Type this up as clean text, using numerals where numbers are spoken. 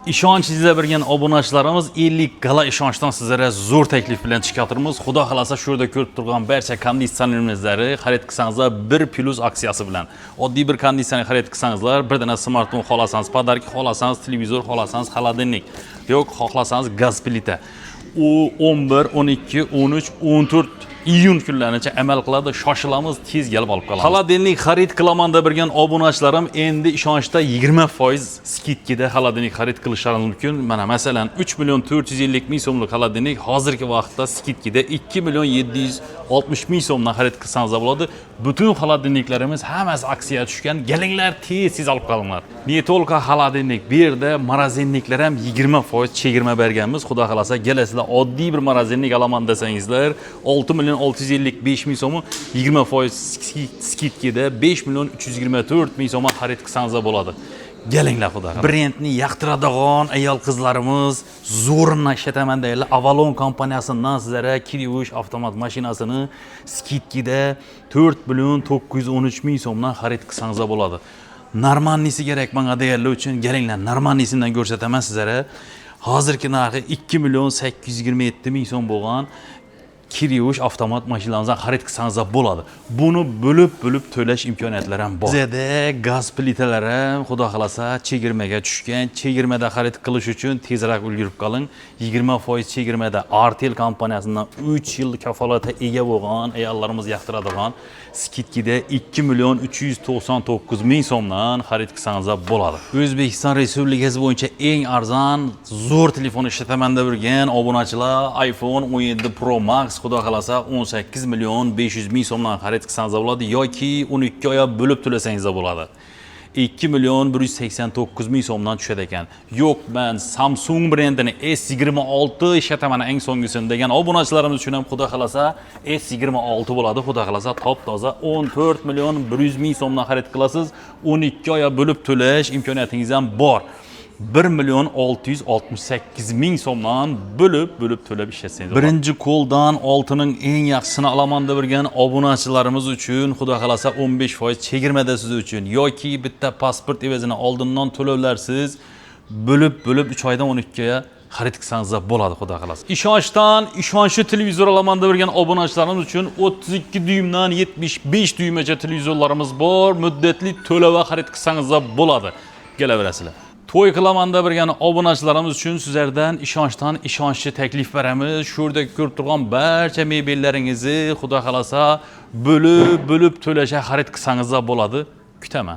İşonchingizga bergan obunachilarimiz 50 gala ishonchdan sizlarga zo'r taklif bilan chiqyapmiz. Xudo xolasa shu yerda ko'rib turgan barcha konditsionerlarni xarid qilsangizlar 1+ aksiyasi bilan. Oddiy bir konditsioner xarid qilsangizlar, bir dona smartfon xolasangiz, podarka xolasangiz, televizor xolasangiz, xolodilnik, yo'q xohlasangiz gaz plita. U 11, 12, 13, 14 iyun kunlarigacha amal qiladi. Shoshilamiz, tez kelib olib qolamiz. Xolodilnik xarid qilaman deb bergan obunachilarim endi ishonchda 20% skidkada xolodilnik xarid qilishlari mumkin. Mana masalan 3 million 450 ming so'mlik xolodilnik hozirgi vaqtda skidkada 2 million 760 ming so'mdan xarid qilsangiz bo'ladi. Butun xolodilniklarimiz hammasi aksiyaga tushgan. Kelinglar, tez olib qolinglar. Ne tolqa xolodilnik bu yerda morozinniklar ham 20% chegirma berganmiz. Xudo xolasa kelasizlar oddiy bir morozinnik olaman desangizlar 6 million 655 ming so'm 20% skidkada 5 million 324 ming so'm xarid qilsangiz bo'ladi. Kelinglar xudo xolasa. Brendni yoqtiradigan ayol qizlarimiz zo'rini ishlataman deylar. Avalon kompaniyasidan sizlarga Kiriush avtomat mashinasini skidkada 4 million 913 ming so'mdan xarid qilsangiz bo'ladi. Normannisi kerak menga deyarli uchun kelinglar, normannisidan ko'rsataman sizlarga. Hozirgi narxi 2 million 827 ming so'm bo'lgan Kiriush avtomat mashinalarimizdan xarid qilsangiz bo'ladi. Buni bo'lib to'lash imkoniyatlari ham bor. Bizda gaz plitalari ham xudo xolasa chegirmaga tushgan. Chegirmada xarid qilish uchun tezroq ulgurib qoling. 20% chegirmada Artel kompaniyasidan 3 yil kafolatga ega bo'lgan ayollarimiz yoqtiradigan skidkada 2 million 399 ming so'mdan xarid qilsangiz bo'ladi. O'zbekiston Respublikasi bo'yicha eng arzon zo'r telefon ishlataman deb yurgan obunachilar iPhone 17 Pro Max xudo xolasa 18 million 500 ming so'mdan xarid qilsangiz bo'ladi yoki 12 oy bo'lib to'lasangiz bo'ladi. 2 million 189 ming so'mdan tushadi ekan. Yo'q, men Samsung brendini S26 ishlataman eng so'nggisini degan obunachilarimiz uchun ham xudo xolasa S26 bo'ladi. Xudo xolasa top toza 14 million 100 ming so'mdan xarid qilasiz. 12 oy bo'lib to'lash imkoniyatingiz ham bor. 1 million 668 ming so'mdan bo'lib to'lab ishlatsangiz. Birinchi qo'ldan oltining eng yaxshisini olaman deb bergan obunachilarimiz uchun xudo xolasa 15% chegirmada siz uchun yoki bitta pasport evazini oldindan to'lovlarsiz bo'lib 3 oydan 12 ga xarid qilsangiz bo'ladi xudo xolasa. Ishonchli televizor olaman deb bergan obunachilarimiz uchun 32 dyumdan 75 dyumgacha televizorlarimiz bor. Muddatli to'lov xarid qilsangiz bo'ladi. Kelaverasizlar. To'y qilaman deb bergan obunachilarimiz uchun sizlardan ishonchli taklif beramiz. Shu yerda ko'rib turgan barcha mebellaringizni xudo xolasa bo'lib to'lashga xarid qilsangiz bo'ladi. Kutaman.